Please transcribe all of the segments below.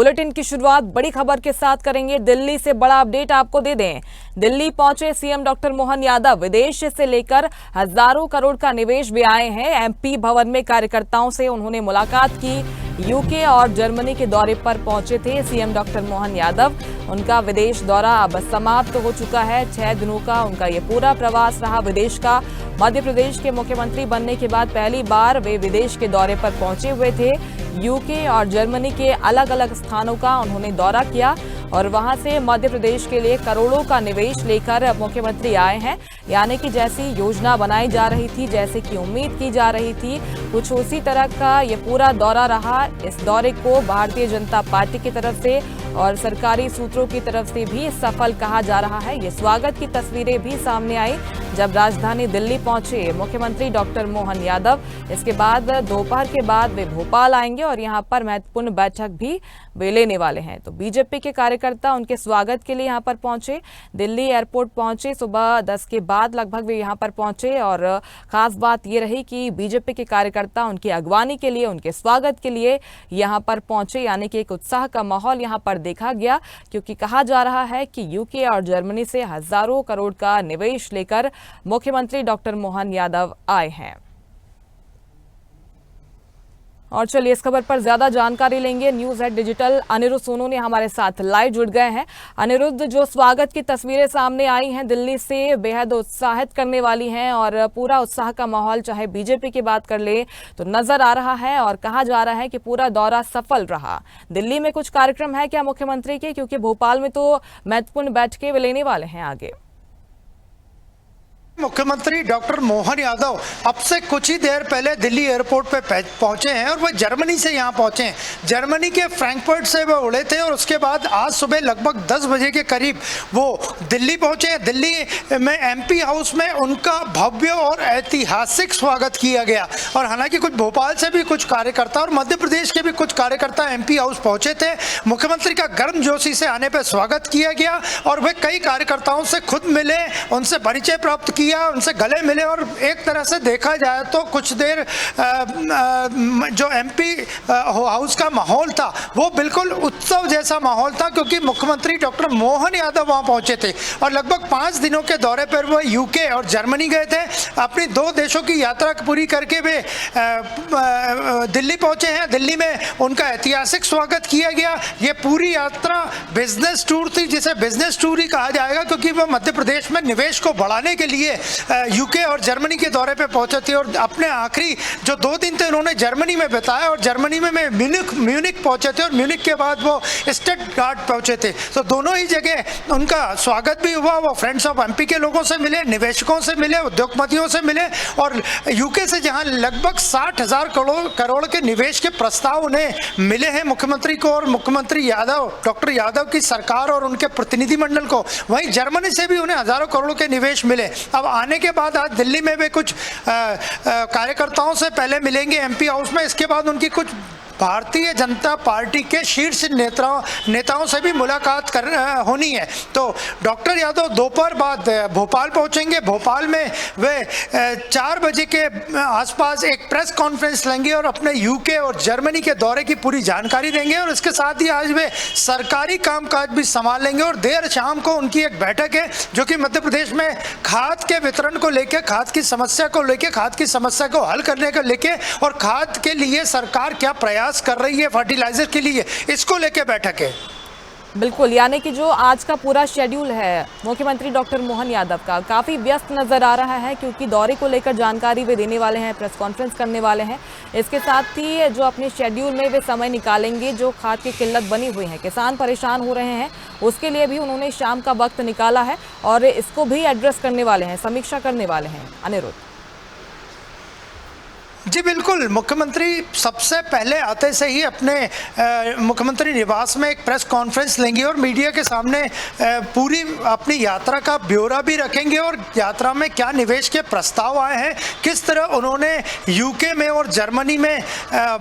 Bulletin की शुरुआत बड़ी खबर के साथ करेंगे। दिल्ली से बड़ा अपडेट आपको दे दें। दिल्ली पहुंचे सीएम डॉक्टर मोहन यादव। विदेश से लेकर हजारों करोड़ का निवेश भी आए हैं। एमपी भवन में कार्यकर्ताओं से उन्होंने मुलाकात की। यूके और जर्मनी के दौरे पर पहुंचे थे सीएम डॉक्टर मोहन यादव। उनका विदेश दौरा अब समाप्त हो चुका है। 6 दिनों का उनका ये पूरा प्रवास रहा विदेश का। मध्य प्रदेश के मुख्यमंत्री बनने के बाद पहली बार वे विदेश के दौरे पर पहुंचे हुए थे। यूके और जर्मनी के अलग अलग स्थानों का उन्होंने दौरा किया और वहां से मध्य प्रदेश के लिए करोड़ों का निवेश लेकर मुख्यमंत्री आए हैं। यानी कि जैसी योजना बनाई जा रही थी, जैसे कि उम्मीद की जा रही थी, कुछ उसी तरह का ये पूरा दौरा रहा। इस दौरे को भारतीय जनता पार्टी की तरफ से और सरकारी सूत्रों की तरफ से भी सफल कहा जा रहा है। ये स्वागत की तस्वीरें भी सामने आई जब राजधानी दिल्ली पहुंचे मुख्यमंत्री डॉक्टर मोहन यादव। इसके बाद दोपहर के बाद वे भोपाल आएंगे और यहां पर महत्वपूर्ण बैठक भी वे लेने वाले हैं। तो बीजेपी के कार्यकर्ता उनके स्वागत के लिए यहां पर पहुंचे। दिल्ली एयरपोर्ट पहुंचे सुबह 10 के बाद लगभग वे यहां पर पहुंचे और खास बात ये रही कि बीजेपी के कार्यकर्ता उनकी अगवानी के लिए, उनके स्वागत के लिए यहां पर पहुंचे। यानी कि एक उत्साह का माहौल यहां पर देखा गया, क्योंकि कहा जा रहा है कि यूके और जर्मनी से हजारों करोड़ का निवेश लेकर मुख्यमंत्री डॉक्टर मोहन यादव आए हैं। और चलिए इस खबर पर ज्यादा जानकारी लेंगे। News at digital Anirudh Sonu ने हमारे साथ लाइव जुड़ गए हैं। अनिरुद्ध, जो स्वागत की तस्वीरें सामने आई हैं दिल्ली से, बेहद उत्साहित करने वाली हैं और पूरा उत्साह का माहौल चाहे बीजेपी की बात कर ले तो नजर आ रहा है और कहा जा रहा है कि पूरा दौरा सफल रहा। दिल्ली में कुछ कार्यक्रम है क्या मुख्यमंत्री के, क्योंकि भोपाल में तो महत्वपूर्ण बैठकें वे लेने वाले हैं आगे? मुख्यमंत्री डॉक्टर मोहन यादव अब से कुछ ही देर पहले दिल्ली एयरपोर्ट पे पहुंचे हैं और वो जर्मनी से यहाँ पहुंचे हैं। जर्मनी के फ्रैंकफर्ट से वो उड़े थे और उसके बाद आज सुबह लगभग 10 बजे के करीब वो दिल्ली पहुंचे हैं। दिल्ली में एमपी हाउस में उनका भव्य और ऐतिहासिक स्वागत किया गया। और हालांकि कुछ भोपाल से भी कुछ कार्यकर्ता और मध्य प्रदेश के भी कुछ कार्यकर्ता एमपी हाउस पहुंचे थे। मुख्यमंत्री का गर्मजोशी से आने पर स्वागत किया गया और वे कई कार्यकर्ताओं से खुद मिले, उनसे परिचय प्राप्त किया, उनसे गले मिले। और एक तरह से देखा जाए तो कुछ देर जो एमपी हाउस का माहौल था वो बिल्कुल उत्सव जैसा माहौल था, क्योंकि मुख्यमंत्री डॉक्टर मोहन यादव वहां पहुंचे थे और लगभग 5 दिनों के दौरे पर वो यूके और जर्मनी गए थे। अपनी 2 देशों की यात्रा पूरी करके वे दिल्ली पहुंचे हैं। दिल्ली में उनका ऐतिहासिक स्वागत किया गया। ये पूरी यात्रा बिजनेस टूर थी, जिसे बिजनेस टूर ही कहा जाएगा, क्योंकि वो मध्य प्रदेश में निवेश को बढ़ाने के लिए यूके और जर्मनी के दौरे पे पहुंचे थे। और अपने आखिरी जो 2 दिन थे उन्होंने जर्मनी में बिताया और जर्मनी में म्यूनिक पहुंचे थे और म्यूनिक के बाद वो स्टटगार्ट पहुंचे थे। तो दोनों ही जगह उनका स्वागत भी हुआ। वो फ्रेंड्स ऑफ एमपी के लोगों से मिले, निवेशकों से मिले, उद्योगपतियों से मिले और यूके से जहां लगभग 60,000 करोड़ के निवेश के प्रस्ताव उन्हें मिले हैं मुख्यमंत्री को और मुख्यमंत्री यादव, डॉक्टर यादव की सरकार और उनके प्रतिनिधिमंडल को, वहीं जर्मनी से भी उन्हें हजारों करोड़ के निवेश मिले। अब आने के बाद आज दिल्ली में वे कुछ कार्यकर्ताओं से पहले मिलेंगे एमपी हाउस में। इसके बाद उनकी कुछ भारतीय जनता पार्टी के शीर्ष नेताओं से भी मुलाकात होनी है। तो डॉक्टर यादव दोपहर बाद भोपाल पहुंचेंगे। भोपाल में वे 4 बजे के आसपास एक प्रेस कॉन्फ्रेंस लेंगे और अपने यूके और जर्मनी के दौरे की पूरी जानकारी देंगे। और इसके साथ ही आज वे सरकारी कामकाज भी संभाल लेंगे और देर शाम को उनकी एक बैठक है, जो कि मध्य प्रदेश में खाद के वितरण को लेकर, खाद की समस्या को लेकर, खाद की समस्या को हल करने को लेकर और खाद के लिए सरकार क्या प्रयास कर रही है फर्टिलाइजर के लिए, इसको लेके बैठक है। बिल्कुल, यानी कि जो आज का पूरा शेड्यूल है मुख्यमंत्री डॉक्टर मोहन यादव का काफ़ी व्यस्त नज़र आ रहा है, क्योंकि दौरे को लेकर जानकारी वे देने वाले हैं, प्रेस कॉन्फ्रेंस करने वाले हैं। इसके साथ ही जो अपने शेड्यूल में वे समय निकालेंगे, जो खाद की किल्लत बनी हुई है, किसान परेशान हो रहे हैं, उसके लिए भी उन्होंने शाम का वक्त निकाला है और इसको भी एड्रेस करने वाले हैं, समीक्षा करने वाले हैं। अनिरुद्ध जी बिल्कुल, मुख्यमंत्री सबसे पहले आते से ही अपने मुख्यमंत्री निवास में एक प्रेस कॉन्फ्रेंस लेंगे और मीडिया के सामने पूरी अपनी यात्रा का ब्यौरा भी रखेंगे और यात्रा में क्या निवेश के प्रस्ताव आए हैं, किस तरह उन्होंने यूके में और जर्मनी में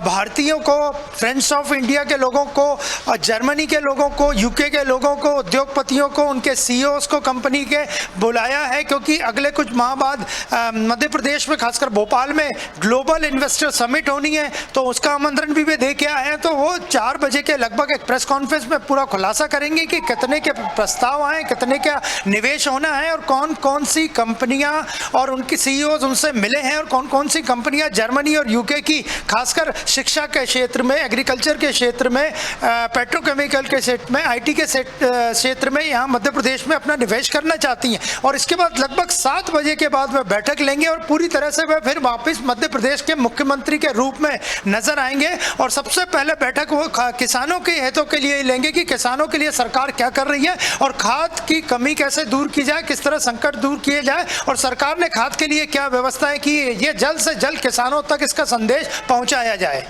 भारतीयों को, फ्रेंड्स ऑफ इंडिया के लोगों को, जर्मनी के लोगों को, यूके के लोगों को, उद्योगपतियों को, उनके सीईओज को कंपनी के बुलाया है, क्योंकि अगले कुछ माह बाद मध्य प्रदेश में खासकर भोपाल में ग्लोबल ग्लोबल इन्वेस्टर समिट होनी है, तो उसका आमंत्रण भी वे दे के आए हैं। तो वो 4 बजे के लगभग एक प्रेस कॉन्फ्रेंस में पूरा खुलासा करेंगे कि कितने के प्रस्ताव आए, कितने का निवेश होना है और कौन कौन सी कंपनियां और उनकी सीईओज उनसे मिले हैं और कौन कौन सी कंपनियां जर्मनी और यूके की खासकर शिक्षा के क्षेत्र में, एग्रीकल्चर के क्षेत्र में, पेट्रोकेमिकल के क्षेत्र में, आईटी के क्षेत्र में यहाँ मध्य प्रदेश में अपना निवेश करना चाहती हैं। और इसके बाद लगभग 7 बजे के बाद वह बैठक लेंगे और पूरी तरह से वह फिर वापस मध्य प्रदेश के मुख्यमंत्री के रूप में नजर आएंगे। और सबसे पहले बैठक वो किसानों के हितों के लिए लेंगे कि किसानों के लिए सरकार क्या कर रही है और खाद की कमी कैसे दूर की जाए, किस तरह संकट दूर किए जाए और सरकार ने खाद के लिए क्या व्यवस्थाएं की, ये जल्द से जल्द किसानों तक इसका संदेश पहुंचाया जाए।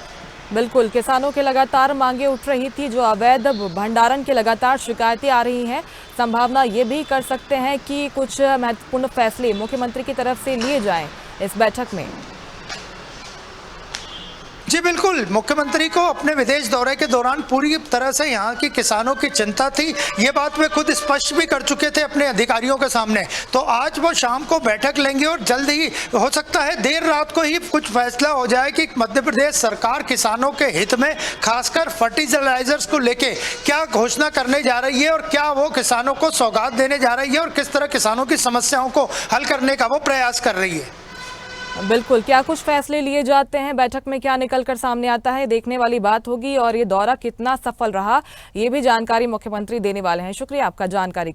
बिल्कुल, किसानों के लगातार मांगे उठ रही थी, जो अवैध भंडारण की लगातार शिकायतें आ रही हैं। संभावना ये भी कर सकते हैं कि कुछ महत्वपूर्ण फैसले मुख्यमंत्री की तरफ से लिए जाएं इस बैठक में। जी बिल्कुल, मुख्यमंत्री को अपने विदेश दौरे के दौरान पूरी तरह से यहाँ की किसानों की चिंता थी। ये बात वे खुद स्पष्ट भी कर चुके थे अपने अधिकारियों के सामने। तो आज वो शाम को बैठक लेंगे और जल्द ही हो सकता है देर रात को ही कुछ फैसला हो जाए कि मध्य प्रदेश सरकार किसानों के हित में खासकर फर्टिलाइजर्स को लेके क्या घोषणा करने जा रही है और क्या वो किसानों को सौगात देने जा रही है और किस तरह किसानों की समस्याओं को हल करने का वो प्रयास कर रही है। बिल्कुल, क्या कुछ फैसले लिए जाते हैं, बैठक में क्या निकलकर सामने आता है, देखने वाली बात होगी। और ये दौरा कितना सफल रहा, ये भी जानकारी मुख्यमंत्री देने वाले हैं। शुक्रिया आपका जानकारी